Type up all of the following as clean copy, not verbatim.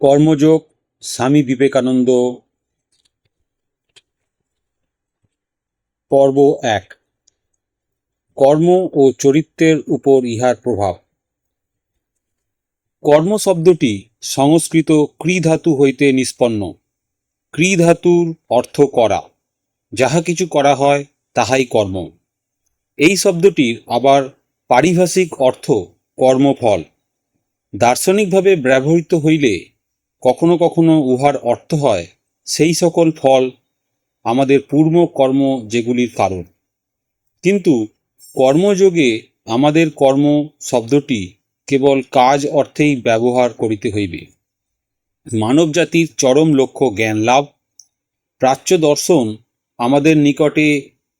কর্মযোগ স্বামী বিবেকানন্দ পর্ব ১। কর্ম ও চরিত্রের উপর ইহার প্রভাব। কর্ম শব্দটি সংস্কৃত ক্রি ধাতু হইতে নিষ্পন্ন। ক্রি ধাতুর অর্থ করা, যাহা কিছু করা হয় তাহাই কর্ম। এই শব্দটির আবার পারিভাষিক অর্থ কর্মফল। দার্শনিকভাবে ব্যবহৃত হইলে কখনো কখনো উহার অর্থ হয় সেই সকল ফল, আমাদের পূর্ব কর্ম যেগুলির কারণ। কিন্তু কর্মযোগে আমাদের কর্ম শব্দটি কেবল কাজ অর্থেই ব্যবহার করিতে হইবে। মানব জাতির চরম লক্ষ্য জ্ঞান লাভ। প্রাচ্য দর্শন আমাদের নিকটে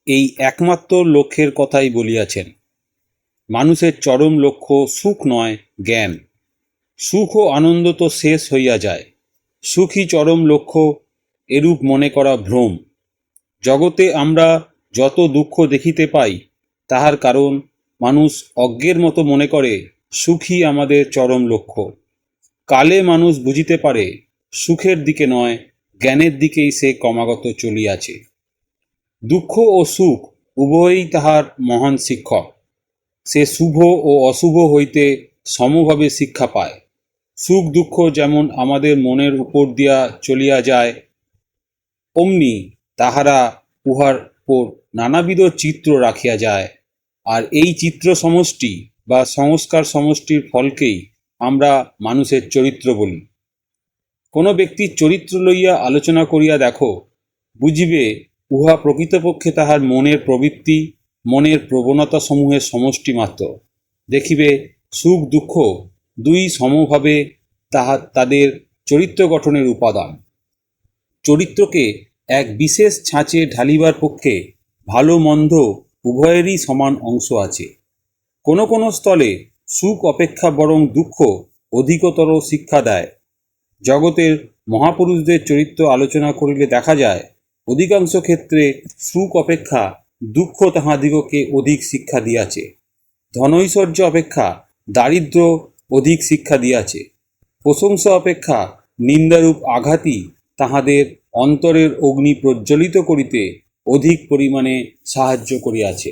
এই একমাত্র লক্ষ্যের কথাই বলিয়াছেন। মানুষের চরম লক্ষ্য সুখ নয়, জ্ঞান। সুখ ও আনন্দ তো শেষ হইয়া যায়, সুখই চরম লক্ষ্য, এরূপ মনে করা ভ্রম। জগতে আমরা যত দুঃখ দেখিতে পাই তাহার কারণ মানুষ অজ্ঞের মতো মনে করে সুখই আমাদের চরম লক্ষ্য। কালে মানুষ বুঝিতে পারে সুখের দিকে নয়, জ্ঞানের দিকেই সে ক্রমাগত চলিয়াছে। দুঃখ ও সুখ উভয়ই তাহার মহান শিক্ষক। সে শুভ ও অশুভ হইতে সমভাবে শিক্ষা পায়। সুখ দুঃখ যেমন আমাদের মনের উপর দিয়া চলিয়া যায়, অমনি তাহারা উহার উপর নানাবিধ চিত্র রাখিয়া যায়, আর এই চিত্র সমষ্টি বা সংস্কার সমষ্টির ফলকেই আমরা মানুষের চরিত্র বলি। কোনো ব্যক্তির চরিত্র লইয়া আলোচনা করিয়া দেখো, বুঝিবে উহা প্রকৃতপক্ষে তাহার মনের প্রবৃত্তি, মনের প্রবণতা সমূহের সমষ্টি মাত্র। দেখিবে সুখ দুঃখ দুই সমভাবে তাদের চরিত্র গঠনের উপাদান। চরিত্রকে এক বিশেষ ছাঁচে ঢালিবার পক্ষে ভালো মন্দ উভয়েরই সমান অংশ আছে। কোনো কোনো স্থলে সুখ অপেক্ষা বরং দুঃখ অধিকতর শিক্ষা দেয়। জগতের মহাপুরুষদের চরিত্র আলোচনা করিলে দেখা যায় অধিকাংশ ক্ষেত্রে সুখ অপেক্ষা দুঃখ তাহাদিগকে অধিক শিক্ষা দিয়াছে। ধনৈশ্বর্য অপেক্ষা দারিদ্র অধিক শিক্ষা দিয়াছে। প্রশংসা অপেক্ষা নিন্দারূপ আঘাতই তাহাদের অন্তরের অগ্নি প্রজ্বলিত করিতে অধিক পরিমাণে সাহায্য করিয়াছে।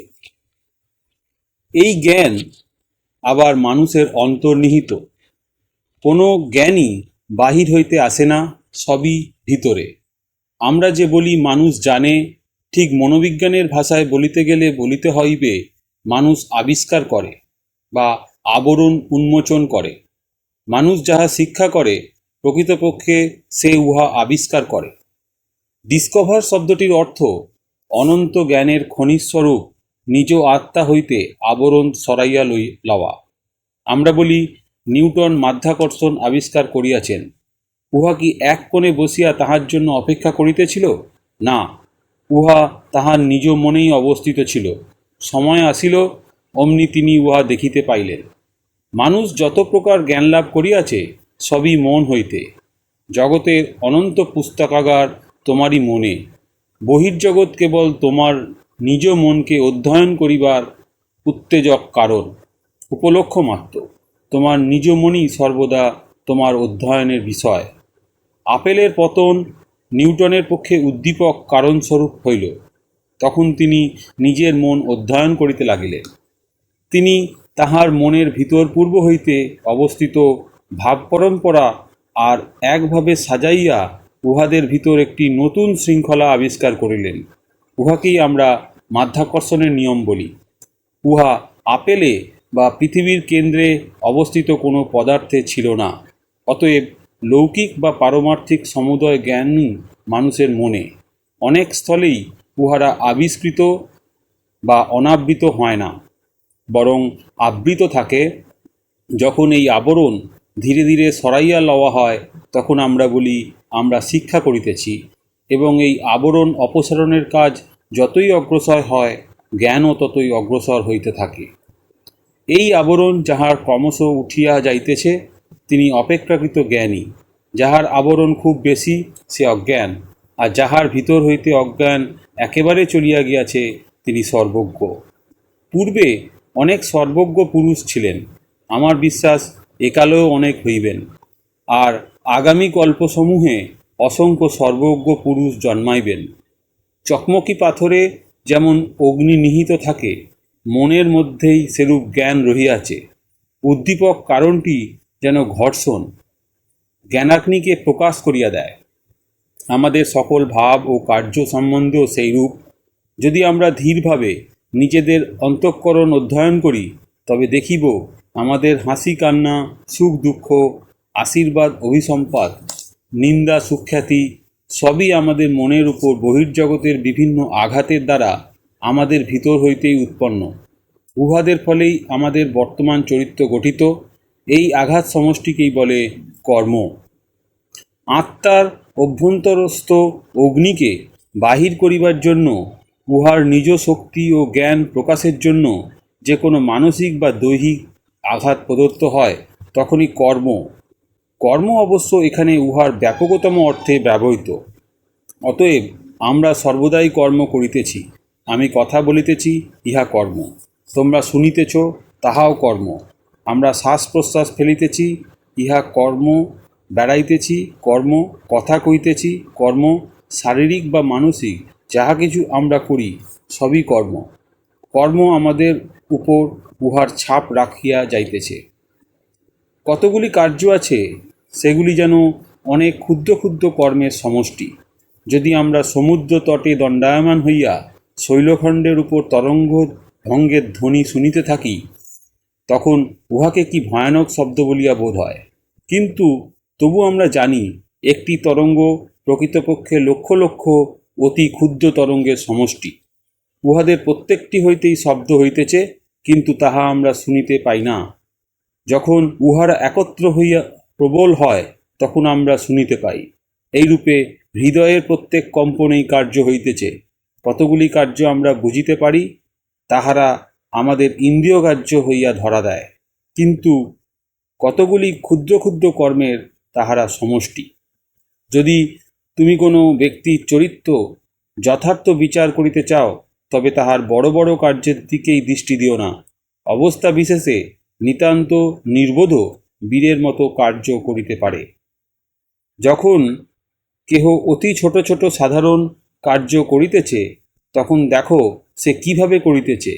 এই জ্ঞান আবার মানুষের অন্তর্নিহিত। কোনো জ্ঞানই বাহির হইতে আসে না, সবই ভিতরে। আমরা যে বলি মানুষ জানে, ঠিক মনোবিজ্ঞানের ভাষায় বলিতে গেলে বলিতে হইবে মানুষ আবিষ্কার করে বা আবরণ উন্মোচন করে। মানুষ যাহা শিক্ষা করে প্রকৃতপক্ষে সে উহা আবিষ্কার করে। ডিসকভার শব্দটির অর্থ অনন্ত জ্ঞানের খনিজস্বরূপ নিজ আত্মা হইতে আবরণ সরাইয়া লওয়া। আমরা বলি নিউটন মাধ্যাকর্ষণ আবিষ্কার করিয়াছেন। উহা কি এক কোণে বসিয়া তাহার জন্য অপেক্ষা করিতেছিল? না, উহা তাহার নিজ মনেই অবস্থিত ছিল। সময় আসিল, অমনি তিনি উহা দেখিতে পাইলেন। মানুষ যত প্রকার জ্ঞান লাভ করিয়াছে সবই মন হইতে। জগতের অনন্ত পুস্তকাগার তোমারই মনে। বহির্জগৎ কেবল তোমার নিজ মনকে অধ্যয়ন করিবার উত্তেজক কারণ, উপলক্ষ মাত্র। তোমার নিজ মনই সর্বদা তোমার অধ্যয়নের বিষয়। আপেলের পতন নিউটনের পক্ষে উদ্দীপক কারণস্বরূপ হইল। তখন তিনি নিজের মন অধ্যয়ন করিতে লাগিলেন। তিনি তাহার মনের ভিতর পূর্ব হইতে অবস্থিত ভাব পরম্পরা আর একভাবে সাজাইয়া উহাদের ভিতর একটি নতুন শৃঙ্খলা আবিষ্কার করিলেন। উহাকেই আমরা মাধ্যাকর্ষণের নিয়ম বলি। উহা আপেলে বা পৃথিবীর কেন্দ্রে অবস্থিত কোনো পদার্থে ছিল না। অতএব লৌকিক বা পারমার্থিক সমুদয় জ্ঞানই মানুষের মনে। অনেক স্থলেই উহারা আবিষ্কৃত বা অনাবৃত হয় না, বরং আবৃত থাকে। যখন এই আবরণ ধীরে ধীরে সরাইয়া লওয়া হয় তখন আমরা বলি আমরা শিক্ষা করিতেছি, এবং এই আবরণ অপসারণের কাজ যতই অগ্রসর হয় জ্ঞানও ততই অগ্রসর হইতে থাকে। এই আবরণ যাহার ক্রমশ উঠিয়া যাইতেছে তিনি অপেক্ষাকৃত জ্ঞানী। যাহার আবরণ খুব বেশি সে অজ্ঞান, আর যাহার ভিতর হইতে অজ্ঞান একেবারে চলিয়া গিয়াছে তিনি সর্বজ্ঞ। পূর্বে অনেক সর্বজ্ঞ পুরুষ ছিলেন, আমার বিশ্বাস একালেও অনেক হইবেন। আর আগামী কল্পসমূহে অসংখ্য সর্বজ্ঞ পুরুষ জন্মাইবেন। চকমকি পাথরে যেমন অগ্নি নিহিত থাকে, মনের মধ্যেই সেরূপ জ্ঞান রহিয়াছে। উদ্দীপক কারণটি যেন ঘর্ষণ, জ্ঞানাগ্নিকে প্রকাশ করিয়া দেয়। আমাদের সকল ভাব ও কার্য সম্বন্ধেও সেইরূপ। যদি আমরা ধীরভাবে নিজেদের অন্তঃকরণ অধ্যয়ন করি, তবে দেখিব আমাদের হাসি কান্না, সুখ দুঃখ, আশীর্বাদ অভিসম্পাত, নিন্দা সুখ্যাতি সবই আমাদের মনের উপর বহির্জগতের বিভিন্ন আঘাতের দ্বারা আমাদের ভিতর হইতেই উৎপন্ন। উহাদের ফলেই আমাদের বর্তমান চরিত্র গঠিত। এই আঘাত সমষ্টিকেই বলে কর্ম। আত্মার অভ্যন্তরস্থ অগ্নিকে বাহির করিবার জন্য, উহার নিজ শক্তি ও জ্ঞান প্রকাশের জন্য যে কোনো মানসিক বা দৈহিক আঘাত প্রদত্ত হয়, তখনই কর্ম। কর্ম অবশ্য এখানে উহার ব্যাপকতম অর্থে ব্যবহৃত। অতএব আমরা সর্বদাই কর্ম করিতেছি। আমি কথা বলিতেছি, ইহা কর্ম। তোমরা শুনিতেছ, তাহাও কর্ম। আমরা শ্বাস প্রশ্বাস ফেলিতেছি, ইহা কর্ম। বেড়াইতেছি, কর্ম। কথা কইতেছি, কর্ম। শারীরিক বা মানসিক যাহা কিছু আমরা করি, সবই কর্ম। কর্ম আমাদের উপর উহার ছাপ রাখিয়া যাইতেছে। কতগুলি কার্য আছে, সেগুলি যেন অনেক ক্ষুদ্র ক্ষুদ্র কর্মের সমষ্টি। যদি আমরা সমুদ্র তটে দণ্ডায়মান হইয়া শৈলখণ্ডের উপর তরঙ্গ ভঙ্গের ধ্বনি শুনিতে থাকি, তখন উহাকে কি ভয়ানক শব্দ বলিয়া বোধ হয়। কিন্তু তবু আমরা জানি, একটি তরঙ্গ প্রকৃতপক্ষে লক্ষ লক্ষ অতি ক্ষুদ্র তরঙ্গের সমষ্টি। উহাদের প্রত্যেকটি হইতেই শব্দ হইতেছে, কিন্তু তাহা আমরা শুনিতে পাই না। যখন উহারা একত্র হইয়া প্রবল হয়, তখন আমরা শুনিতে পাই। এইরূপে হৃদয়ের প্রত্যেক কম্পনেই কার্য হইতেছে। কতগুলি কার্য আমরা বুঝিতে পারি, তাহারা আমাদের ইন্দ্রিয়গ্রাহ্য হইয়া ধরা দেয়, কিন্তু কতগুলি ক্ষুদ্র ক্ষুদ্র কর্মের তাহারা সমষ্টি। যদি তুমি কোনো ব্যক্তির চরিত্র যথার্থ বিচার করিতে চাও, তবে তাহার বড় বড় কার্যের দিকেই দৃষ্টি দিও না। অবস্থা বিশেষে নিতান্ত নির্বোধ বীরের মতো কার্য করিতে পারে। যখন কেহ অতি ছোট ছোট সাধারণ কার্য করিতেছে, তখন দেখো সে কিভাবে করিতেছে।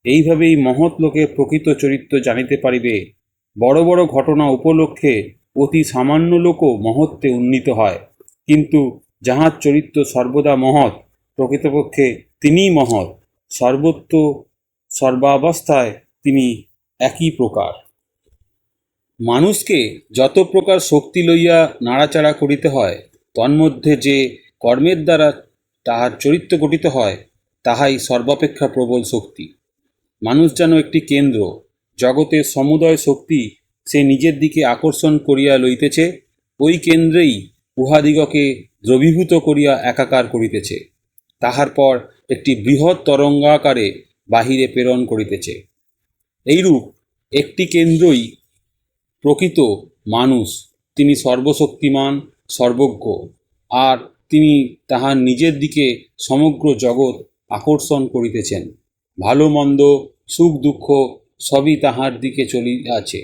এইভাবেই মহৎ লোকের প্রকৃত চরিত্র জানিতে পারিবে। বড় বড় ঘটনা উপলক্ষে অতি সামান্য লোকও মহত্বে উন্নীত হয়, কিন্তু যাহার চরিত্র সর্বদা মহৎ, প্রকৃতপক্ষে তিনিই মহৎ। সর্বত্র সর্বাবস্থায় তিনি একই প্রকার। মানুষকে যত প্রকার শক্তি লইয়া নাড়াচাড়া করিতে হয়, তন্মধ্যে যে কর্মের দ্বারা তাহার চরিত্র গঠিত হয়, তাহাই সর্বাপেক্ষা প্রবল শক্তি। মানুষ যেন একটি কেন্দ্র, জগতের সমুদয় শক্তি সে নিজের দিকে আকর্ষণ করিয়া লইতেছে। ওই কেন্দ্রেই উহাদিগকে দ্রবীভূত করিয়া একাকার করিতেছে, তাহার পর একটি বৃহৎ তরঙ্গাকারে বাহিরে প্রেরণ করিতেছে। এইরূপ একটি কেন্দ্রই প্রকৃত মানুষ। তিনি সর্বশক্তিমান, সর্বজ্ঞ, আর তিনি তাহার নিজের দিকে সমগ্র জগৎ আকর্ষণ করিতেছেন। ভালো মন্দ, সুখ দুঃখ সবই তাহার দিকে চলিয়াছে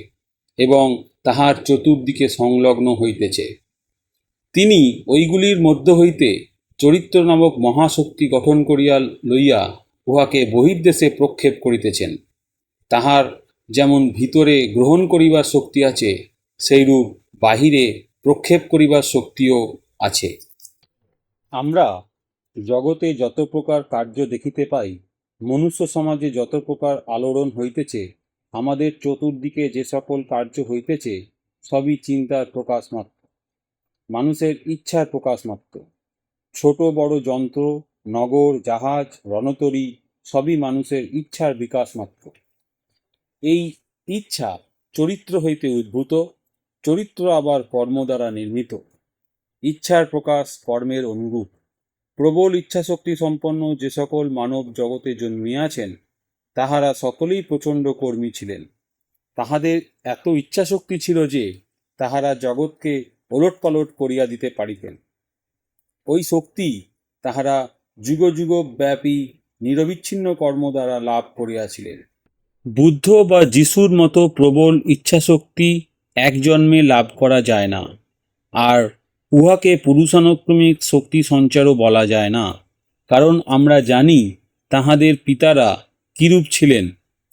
এবং তাহার চতুর্দিকে সংলগ্ন হইতেছে। তিনি ওইগুলির মধ্য হইতে চরিত্র নামক মহাশক্তি গঠন করিয়া লইয়া উহাকে বহির্দেশে প্রক্ষেপ করিতেছেন। তাহার যেমন ভিতরে গ্রহণ করিবার শক্তি আছে, সেইরূপ বাহিরে প্রক্ষেপ করিবার শক্তিও আছে। আমরা জগতে যত প্রকার কার্য দেখিতে পাই, মনুষ্য সমাজে যত প্রকার আলোড়ন হইতেছে, আমাদের চতুর্দিকে যে সকল কার্য হইতেছে, সবই চিন্তার প্রকাশ মাত্র, মানুষের ইচ্ছার প্রকাশ মাত্র। ছোট বড় যন্ত্র, নগর, জাহাজ, রণতরী সবই মানুষের ইচ্ছার বিকাশ মাত্র। এই ইচ্ছা চরিত্র হইতে উদ্ভূত, চরিত্র আবার কর্ম দ্বারা নির্মিত। ইচ্ছার প্রকাশ কর্মের অনুরূপ। প্রবল ইচ্ছাশক্তি সম্পন্ন যে সকল মানব জগতে জন্মিয়াছেন, তাহারা সকলেই প্রচণ্ড কর্মী ছিলেন। তাহাদের এত ইচ্ছাশক্তি ছিল যে তাহারা জগৎকে ওলটপালট করিয়া দিতে পারিতেন। ওই শক্তি তাহারা যুগ যুগ ব্যাপী নিরবিচ্ছিন্ন কর্ম দ্বারা লাভ করিয়াছিলেন। বুদ্ধ বা যিশুর মতো প্রবল ইচ্ছাশক্তি এক জন্মে লাভ করা যায় না। আর উহাকে পুরুষানুক্রমিক শক্তি সঞ্চারও বলা যায় না, কারণ আমরা জানি তাহাদের পিতারা কিরূপ ছিলেন।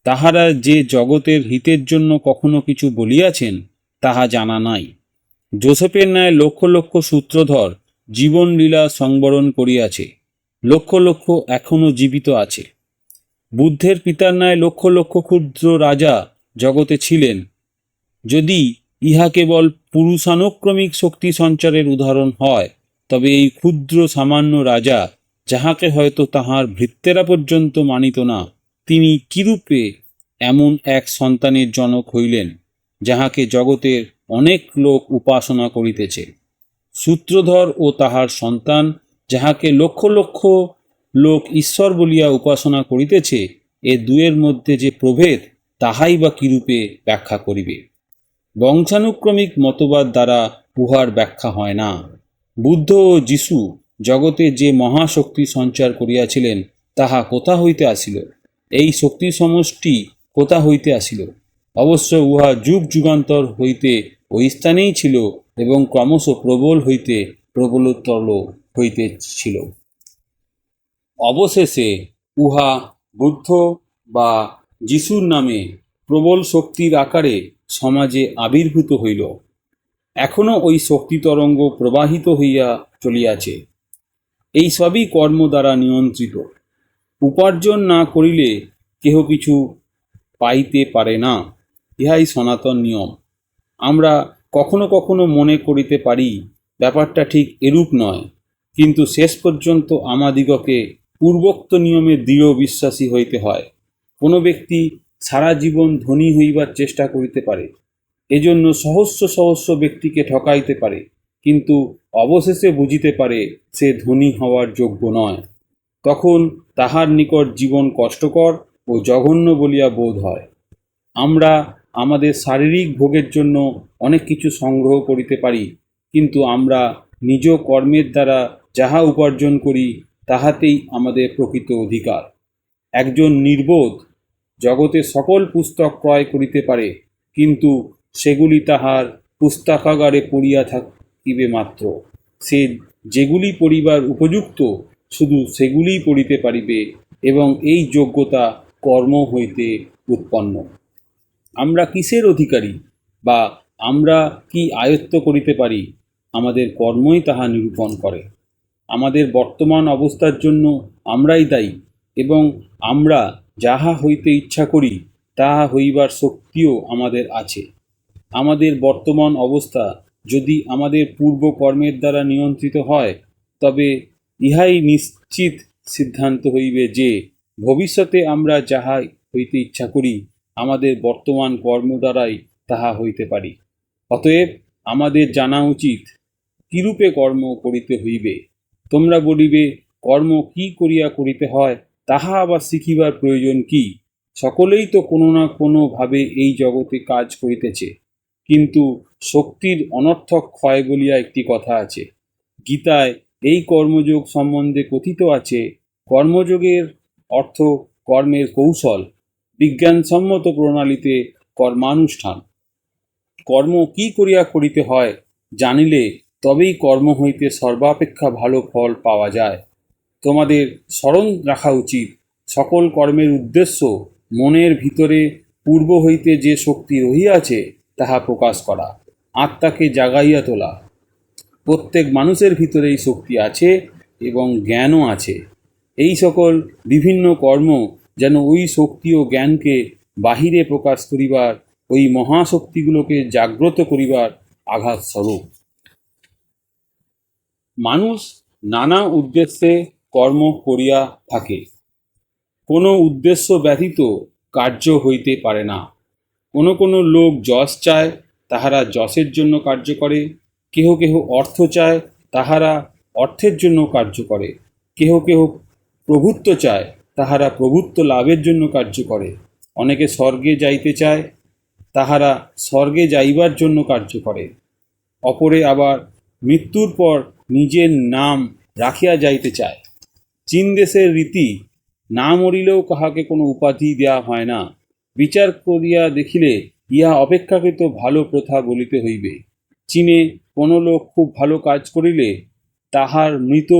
তাহারা যে জগতের হিতের জন্য কখনো কিছু বলিয়াছেন তাহা জানা নাই। যোসেফের ন্যায় লক্ষ লক্ষ সূত্রধর জীবনলীলা সংবরণ করিয়াছে, লক্ষ লক্ষ এখনও জীবিত আছে। বুদ্ধের পিতার ন্যায় লক্ষ লক্ষ ক্ষুদ্র রাজা জগতে ছিলেন। যদি ইহা কেবল পুরুষানুক্রমিক শক্তি সঞ্চারের উদাহরণ হয়, তবে এই ক্ষুদ্র সামান্য রাজা, যাহাকে হয়তো তাহার ভৃত্যেরা পর্যন্ত মানিত না, তিনি কিরূপে এমন এক সন্তানের জনক হইলেন, যাহাকে জগতের অনেক লোক উপাসনা করিতেছে। সূত্রধর ও তাহার সন্তান, যাহাকে লক্ষ লক্ষ লোক ঈশ্বর বলিয়া উপাসনা করিতেছে, এ দুয়ের মধ্যে যে প্রভেদ, তাহাই বা কিরূপে ব্যাখ্যা করিবে? বংশানুক্রমিক মতবাদ দ্বারা উহার ব্যাখ্যা হয় না। বুদ্ধ ও যীশু জগতে যে মহাশক্তি সঞ্চার করিয়াছিলেন, তাহা কোথা হইতে আসিল? এই শক্তি সমষ্টি কোথা হইতে আসিল? অবশ্য উহা যুগ যুগান্তর হইতে ওই স্থানেই ছিল এবং ক্রমশ প্রবল হইতে প্রবলতর হইতেছিল। অবশেষে উহা বুদ্ধ বা যিশুর নামে প্রবল শক্তির আকারে সমাজে আবির্ভূত হইল। এখনও ওই শক্তি তরঙ্গ প্রবাহিত হইয়া চলিয়াছে। এই সবই কর্ম দ্বারা নিয়ন্ত্রিত। উপার্জন না করিলে কেহ কিছু পাইতে পারে না, ইহাই সনাতন নিয়ম। আমরা কখনো কখনো মনে করিতে পারি ব্যাপারটা ঠিক এরূপ নয়, কিন্তু শেষ পর্যন্ত আমাদিগকে পূর্বোক্ত নিয়মে দৃঢ় বিশ্বাসী হইতে হয়। কোনো ব্যক্তি সারা জীবন ধনী হইবার চেষ্টা করিতে পারে, এজন্য সহস্র সহস্র ব্যক্তিকে ঠকাইতে পারে, কিন্তু অবশেষে বুঝিতে পারে সে ধনী হওয়ার যোগ্য নয়। তখন তাহার নিকট জীবন কষ্টকর ও জঘন্য বলিয়া বোধ হয়। আমরা আমাদের শারীরিক ভোগের জন্য অনেক কিছু সংগ্রহ করিতে পারি, কিন্তু আমরা নিজ কর্মের দ্বারা যাহা উপার্জন করি তাহাতেই আমাদের প্রকৃত অধিকার। একজন নির্বোধ জগতে সকল পুস্তক ক্রয় করিতে পারে, কিন্তু সেগুলি তাহার পুস্তকাগারে পড়িয়া থাকিবে মাত্র। সে যেগুলি পড়িবার উপযুক্ত শুধু সেগুলিই পড়িতে পারিবে, এবং এই যোগ্যতা কর্ম হইতে উৎপন্ন। আমরা কিসের অধিকারী বা আমরা কি আয়ত্ত করিতে পারি, আমাদের কর্মই তাহা নিরূপণ করে। আমাদের বর্তমান অবস্থার জন্য আমরাই দায়ী, এবং আমরা যাহা হইতে ইচ্ছা করি তাহা হইবার শক্তিও আমাদের আছে। আমাদের বর্তমান অবস্থা যদি আমাদের পূর্ব কর্মের দ্বারা নিয়ন্ত্রিত হয়, তবে ইহাই নিশ্চিত সিদ্ধান্ত হইবে যে ভবিষ্যতে আমরা যাহা হইতে ইচ্ছা করি আমাদের বর্তমান কর্ম দ্বারাই তাহা হইতে পারি। অতএব আমাদের জানা উচিত কিরূপে কর্ম করিতে হইবে। তোমরা বলিবে, কর্ম কি করিয়া করিতে হয়, তাহা আবার শিখিবার প্রয়োজন কি? সকলেই তো কোনো না কোনো ভাবে এই জগতে কাজ করিতেছে, কিন্তু শক্তির অনর্থক ক্ষয় বলিয়া একটি কথা আছে। গীতায় এই কর্মযোগ সম্বন্ধে কথিত আছে, কর্মযোগের অর্থ কর্মের কৌশল, বিজ্ঞানসম্মত প্রণালীতে কর্মানুষ্ঠান। কর্ম কি করিয়া করিতে হয় জানিলে তবেই কর্ম হইতে সর্বাপেক্ষা ভালো ফল পাওয়া যায়। তোমাদের স্মরণ রাখা উচিত, সকল কর্মের উদ্দেশ্য মনের ভিতরে পূর্ব হইতে যে শক্তি রহিয়াছে তাহা প্রকাশ করা, আত্মাকে জাগাইয়া তোলা। প্রত্যেক মানুষের ভিতরেই শক্তি আছে এবং জ্ঞানও আছে। এই সকল বিভিন্ন কর্ম যেন ওই শক্তি ও জ্ঞানকে বাহিরে প্রকাশ করিবার, ওই মহাশক্তিগুলোকে জাগ্রত করিবার আঘাত স্বরূপ। মানুষ নানা উদ্দেশ্যে কর্ম করিয়া থাকে। কোনো উদ্দেশ্য ব্যতীত কার্য হইতে পারে না। কোনো কোনো লোক যশ চায়, তাহারা যশের জন্য কার্য করে। কেহ কেহ অর্থ চায়, তাহারা অর্থের জন্য কার্য করে। কেহ কেহ প্রভুত্ব চায়, তাহারা প্রভুত্ব লাভের জন্য কার্য করে। অনেকে স্বর্গে যাইতে চায়, তাহারা স্বর্গে যাইবার জন্য কার্য করে। অপরে আবার মৃত্যুর পর নিজের নাম রাখিয়া যাইতে চায়। চীন দেশের রীতি, না মরিলেও কাহাকে কোনো উপাধি দেওয়া হয় না। বিচার করিয়া দেখিলে ইহা অপেক্ষাকৃত ভালো প্রথা বলিতে হইবে। চীনে কোনো লোক খুব ভালো কাজ করিলে তাহার মৃত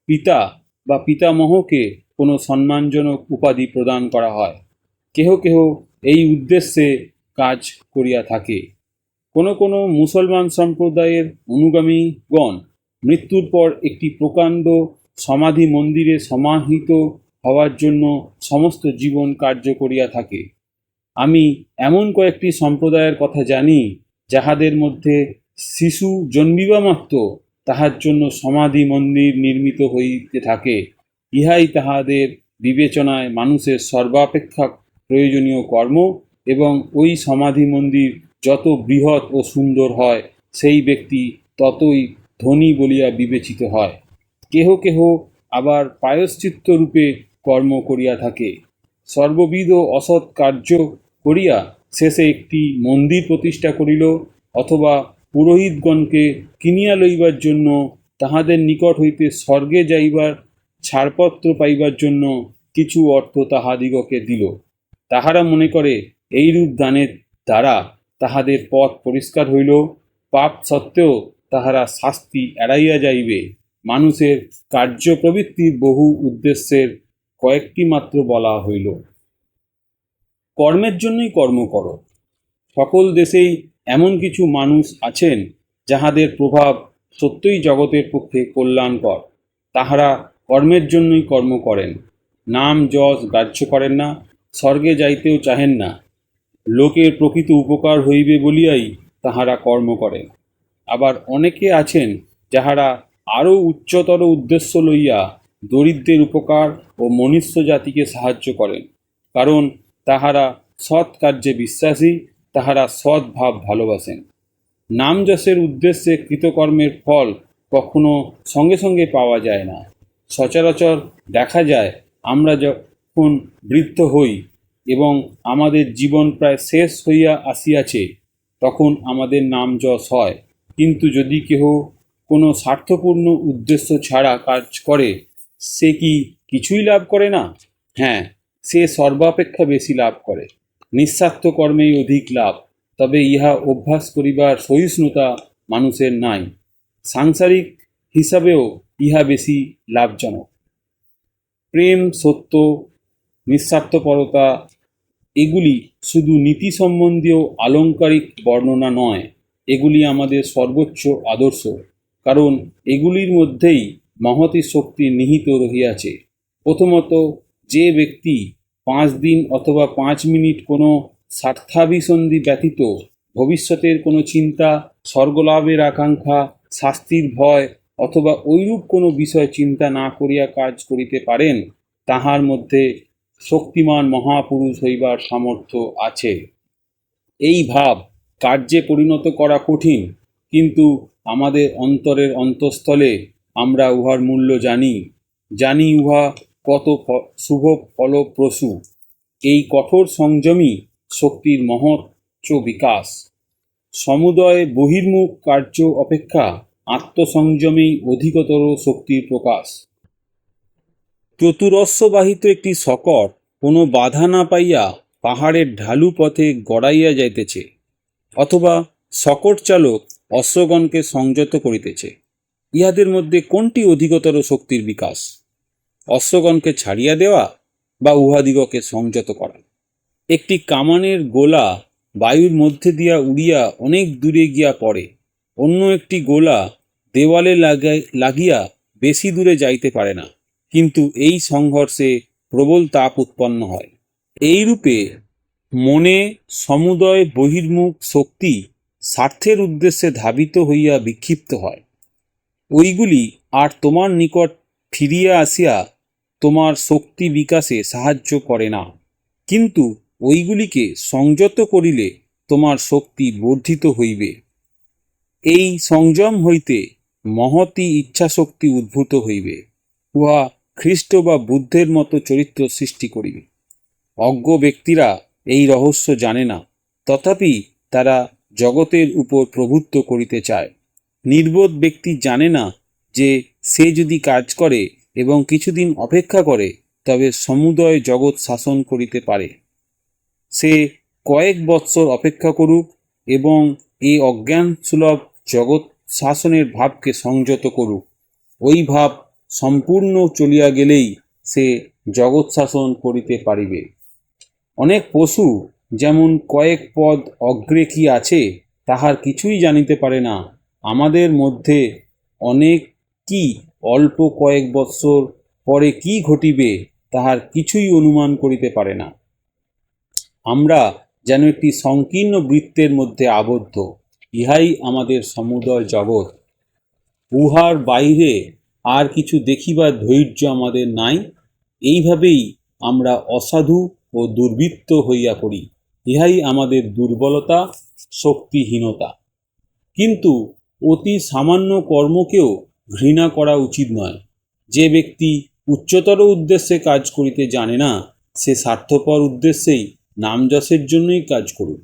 পিতা বা পিতামহকে কোনো সম্মানজনক উপাধি প্রদান করা হয়। কেহ কেহ এই উদ্দেশ্যে কাজ করিয়া থাকে। কোনো কোনো মুসলমান সম্প্রদায়ের অনুগামীগণ মৃত্যুর পর একটি প্রকাণ্ড সমাধি মন্দিরে সমাহিত হওয়ার জন্য সমস্ত জীবন কার্য করিয়া থাকে। আমি এমন কয়েকটি সম্প্রদায়ের কথা জানি, যাহাদের মধ্যে শিশু জন্মিবা মাত্র তাহার জন্য সমাধি মন্দির নির্মিত হইতে থাকে। ইহাই তাহাদের বিবেচনায় মানুষের সর্বাপেক্ষা প্রয়োজনীয় কর্ম, এবং ওই সমাধি মন্দির যত বৃহৎ ও সুন্দর হয়, সেই ব্যক্তি ততই ধনী বলিয়া বিবেচিত হয়। কেহ কেহ আবার প্রায়শ্চিত্ত রূপে কর্ম করিয়া থাকে। সর্ববিধ অসৎ কার্য করিয়া শেষে একটি মন্দির প্রতিষ্ঠা করিল, অথবা পুরোহিতগণকে কিনিয়া লইবার জন্য তাহাদের নিকট হইতে স্বর্গে যাইবার ছাড়পত্র পাইবার জন্য কিছু অর্থ তাহাদিগকে দিল। তাহারা মনে করে এইরূপ দানের দ্বারা তাহাদের পথ পরিষ্কার হইল, পাপ সত্ত্বেও তাহারা শাস্তি এড়াইয়া যাইবে। মানুষের কার্য প্রবৃত্তির বহু উদ্দেশ্যের কয়েকটি মাত্র বলা হইল। কর্মের জন্যই কর্ম করো। সকল দেশেই এমন কিছু মানুষ আছেন যাহাদের প্রভাব সত্যই জগতের পক্ষে কল্যাণকর। তাহারা কর্মের জন্যই কর্ম করেন, নাম যশ গ্রাহ্য করেন না, স্বর্গে যাইতেও চাহেন না। লোকের প্রকৃত উপকার হইবে বলিয়াই তাহারা কর্ম করেন। আবার অনেকে আছেন যাহারা আরও উচ্চতর উদ্দেশ্য লইয়া দরিদ্রের উপকার ও মনুষ্য জাতিকে সাহায্য করেন, কারণ তাহারা সৎ কার্যে বিশ্বাসী, তাহারা সৎ ভাব ভালোবাসেন। নাম যশের উদ্দেশ্যে কৃতকর্মের ফল কখনো সঙ্গে সঙ্গে পাওয়া যায় না। সচরাচর দেখা যায়, আমরা যখন বৃদ্ধ হই এবং আমাদের জীবন প্রায় শেষ হইয়া আসিয়াছে, তখন আমাদের নাম যশ হয়। কিন্তু যদি কেহ কোনো স্বার্থপূর্ণ উদ্দেশ্য ছাড়া কাজ করে, সে কি কিছুই লাভ করে না? হ্যাঁ, সে সর্বাপেক্ষা বেশি লাভ করে। নিঃস্বার্থ কর্মেই অধিক লাভ, তবে ইহা অভ্যাস করিবার সহিষ্ণুতা মানুষের নাই। সাংসারিক হিসাবেও ইহা বেশি লাভজনক। প্রেম, সত্য, নিঃস্বার্থপরতা এগুলি শুধু নীতি সম্বন্ধীয় আলংকারিক বর্ণনা নয়, এগুলি আমাদের সর্বোচ্চ আদর্শ, কারণ এগুলির মধ্যেই মহতী শক্তি নিহিত রহিয়াছে। প্রথমত, যে ব্যক্তি 5 দিন অথবা 5 মিনিট কোনো স্বার্থাভিসন্ধি ব্যতীত ভবিষ্যতের কোনো চিন্তা, স্বর্গলাভের আকাঙ্ক্ষা, শাস্তির ভয় অথবা ঐরূপ কোনো বিষয় চিন্তা না করিয়া কাজ করিতে পারেন, তাহার মধ্যে শক্তিমান মহাপুরুষ হইবার সামর্থ্য আছে। এই ভাব কার্যে পরিণত করা কঠিন, কিন্তু আমাদের অন্তরের অন্তঃস্থলে আমরা উহার মূল্য জানি উহা কত শুভ ফলপ্রসূ। এই কঠোর সংযমী শক্তির মহোচ্চ বিকাশ। সমুদয় বহির্মুখ কার্য অপেক্ষা আত্মসংযমেই অধিকতর শক্তির প্রকাশ। চতুরস্রবাহিত একটি শকট কোনো বাধা না পাইয়া পাহাড়ের ঢালু পথে গড়াইয়া যাইতেছে, অথবা শকট চালক অশ্বগণকে সংযত করিতেছে। ইহাদের মধ্যে কোনটি অধিকতর শক্তির বিকাশ? অশ্বগণকে ছাড়িয়া দেওয়া বা উহাদিগকে সংযত করা? একটি কামানের গোলা বায়ুর মধ্যে দিয়া উড়িয়া অনেক দূরে গিয়া পড়ে, অন্য একটি গোলা দেওয়ালে লাগিয়া বেশি দূরে যাইতে পারে না, কিন্তু এই সংঘর্ষে প্রবল তাপ উৎপন্ন হয়। এইরূপে মনে সমুদয় বহির্মুখ শক্তি স্বার্থের উদ্দেশ্যে ধাবিত হইয়া বিক্ষিপ্ত হয়। ওইগুলি আর তোমার নিকট ফিরিয়া আসিয়া তোমার শক্তি বিকাশে সাহায্য করে না, কিন্তু ওইগুলিকে সংযত করিলে তোমার শক্তি বর্ধিত হইবে। এই সংযম হইতে মহতী ইচ্ছাশক্তি উদ্ভূত হইবে, উহা খ্রিস্ট বা বুদ্ধের মতো চরিত্র সৃষ্টি করিবে। অজ্ঞ ব্যক্তিরা এই রহস্য জানে না, তথাপি তারা জগতের উপর প্রভুত্ব করিতে চায়। নির্বোধ ব্যক্তি জানে না যে সে যদি কাজ করে এবং কিছুদিন অপেক্ষা করে, তবে সমুদয় জগৎ শাসন করিতে পারে। সে কয়েক বৎসর অপেক্ষা করুক এবং এই অজ্ঞান সুলভ জগৎ শাসনের ভাবকে সংযত করুক। ওই ভাব সম্পূর্ণ চলিয়া গেলেই সে জগৎ শাসন করিতে পারিবে। অনেক পশু যেমন কয়েক পদ অগ্রে কি আছে তাহার কিছুই জানিতে পারে না, আমাদের মধ্যে অনেক কি অল্প কয়েক বৎসর পরে কি ঘটিবে তাহার কিছুই অনুমান করিতে পারে না। আমরা যেন একটি সংকীর্ণ বৃত্তের মধ্যে আবদ্ধ, ইহাই আমাদের সমুদয় জগৎ। উহার বাইরে আর কিছু দেখিবার ধৈর্য আমাদের নাই। এইভাবেই আমরা অসাধু ও দুর্বৃত্ত হইয়া পড়ি। ইহাই আমাদের দুর্বলতা, শক্তিহীনতা। কিন্তু অতি সামান্য কর্মকেও ঘৃণা করা উচিত নয়। যে ব্যক্তি উচ্চতর উদ্দেশ্যে কাজ করিতে জানে না, সে স্বার্থপর উদ্দেশ্যেই নামযশের জন্যই কাজ করুক।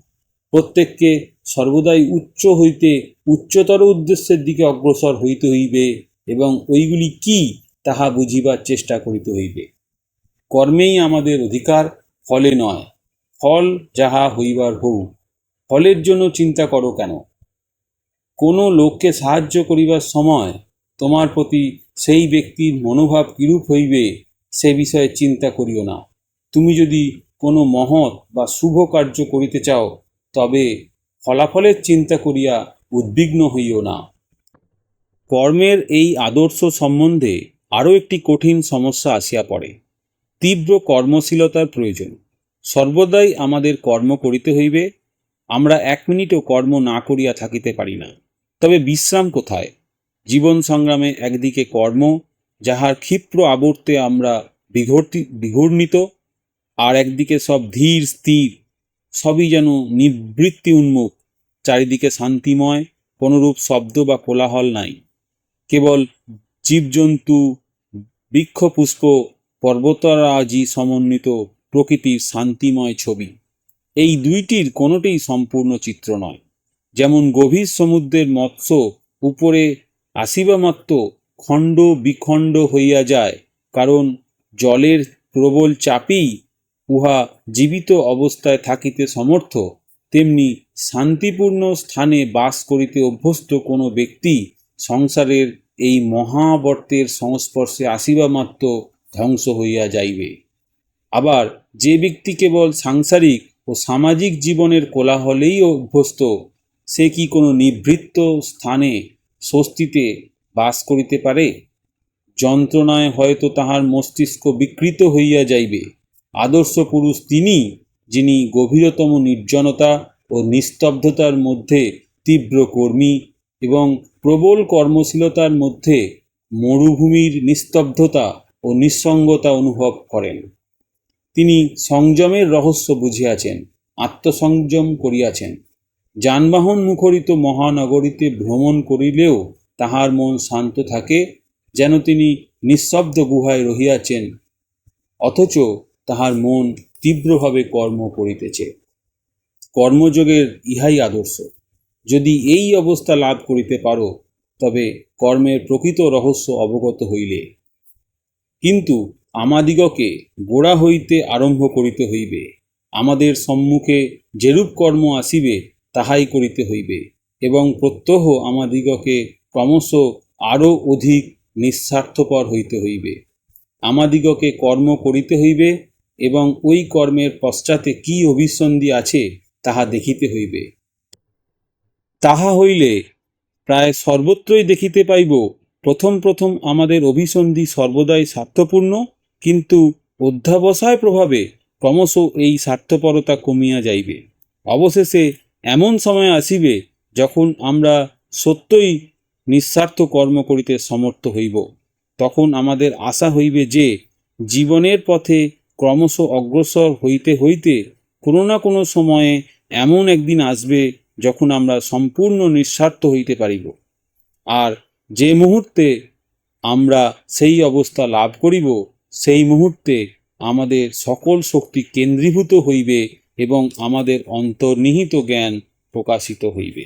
প্রত্যেককে সর্বদাই উচ্চ হইতে উচ্চতর উদ্দেশ্যের দিকে অগ্রসর হইতে হইবে এবং ওইগুলি কি তাহা বুঝিবার চেষ্টা করিতে হইবে। কর্মেই আমাদের অধিকার, ফলে নয়। ফল যাহা হইবার হউক, ফলের জন্য চিন্তা করো কেন? কোনো লোককে সাহায্য করিবার সময় তোমার প্রতি সেই ব্যক্তির মনোভাব কিরূপ হইবে সে বিষয়ে চিন্তা করিও না। তুমি যদি কোনো মহৎ বা শুভ কার্য করিতে চাও, তবে ফলাফলের চিন্তা করিয়া উদ্বিগ্ন হইও না। কর্মের এই আদর্শ সম্বন্ধে আরও একটি কঠিন সমস্যা আসিয়া পড়ে। তীব্র কর্মশীলতার প্রয়োজন। সর্বদাই আমাদের কর্ম করিতে হইবে। আমরা 1 মিনিটও কর্ম না করিয়া থাকিতে পারি না। তবে বিশ্রাম কোথায়? জীবন সংগ্রামে একদিকে কর্ম, যাহার ক্ষিপ্র আবর্তে আমরা বিঘূর্ণিত, আর একদিকে সব ধীর স্থির, সবই যেন নিবৃত্তি উন্মুখ। চারিদিকে শান্তিময়, কোনরূপ শব্দ বা কোলাহল নাই। কেবল জীবজন্তু, বৃক্ষপুষ্প, পর্বতরাজি সমন্বিত প্রকৃতির শান্তিময় ছবি। এই দুইটির কোনোটিই সম্পূর্ণ চিত্র নয়। যেমন গভীর সমুদ্রের মৎস্য উপরে আসিবা মাত্র খণ্ড বিখণ্ড হইয়া যায়, কারণ জলের প্রবল চাপেই উহা জীবিত অবস্থায় থাকিতে সমর্থ, তেমনি শান্তিপূর্ণ স্থানে বাস করিতে অভ্যস্ত কোনো ব্যক্তি সংসারের এই মহাবর্তের সংস্পর্শে আসিবা মাত্র ধ্বংস হইয়া যাইবে। আবার যে ব্যক্তি কেবল সাংসারিক ও সামাজিক জীবনের কোলাহলেই অভ্যস্ত, সে কি কোনো নিভৃত স্থানে স্বস্তিতে বাস করিতে পারে? যন্ত্রণায় হয়তো তাহার মস্তিষ্ক বিকৃত হইয়া যাইবে। আদর্শ পুরুষ তিনি, যিনি গভীরতম নির্জনতা ও নিস্তব্ধতার মধ্যে তীব্র কর্মী এবং প্রবল কর্মশীলতার মধ্যে মরুভূমির নিস্তব্ধতা ও নিঃসঙ্গতা অনুভব করেন। তিনি সংযমের রহস্য বুঝিয়াছেন, আত্মসংযম করিয়াছেন। যানবাহন মুখরিত মহানগরীতে ভ্রমণ করিলেও তাহার মন শান্ত থাকে, যেন তিনি নিঃশব্দ গুহায় রহিয়াছেন, অথচ তাহার মন তীব্রভাবে কর্ম করিতেছে। কর্মযোগের ইহাই আদর্শ। যদি এই অবস্থা লাভ করিতে পারো, তবে কর্মের প্রকৃত রহস্য অবগত হইলে। কিন্তু আমাদিগকে গোড়া হইতে আরম্ভ করিতে হইবে। আমাদের সম্মুখে যেরূপ কর্ম আসিবে তাহাই করিতে হইবে এবং প্রত্যহ আমাদিগকে ক্রমশ আরও অধিক নিঃস্বার্থপর হইতে হইবে। আমাদিগকে কর্ম করিতে হইবে এবং ওই কর্মের পশ্চাতে কি অভিসন্ধি আছে তাহা দেখিতে হইবে। তাহা হইলে প্রায় সর্বত্রই দেখিতে পাইব, প্রথম প্রথম আমাদের অভিসন্ধি সর্বদাই স্বার্থপূর্ণ, কিন্তু অধ্যাবসায় প্রভাবে ক্রমশ এই স্বার্থপরতা কমিয়া যাইবে। অবশেষে এমন সময় আসিবে যখন আমরা সত্যই নিঃস্বার্থ কর্ম করিতে সমর্থ হইব। তখন আমাদের আশা হইবে যে জীবনের পথে ক্রমশ অগ্রসর হইতে হইতে কোনো না কোনো সময়ে এমন একদিন আসবে যখন আমরা সম্পূর্ণ নিঃস্বার্থ হইতে পারিব। আর যে মুহূর্তে আমরা সেই অবস্থা লাভ করিব, সেই মুহূর্তে আমাদের সকল শক্তি কেন্দ্রীভূত হইবে এবং আমাদের অন্তর্নিহিত জ্ঞান প্রকাশিত হইবে।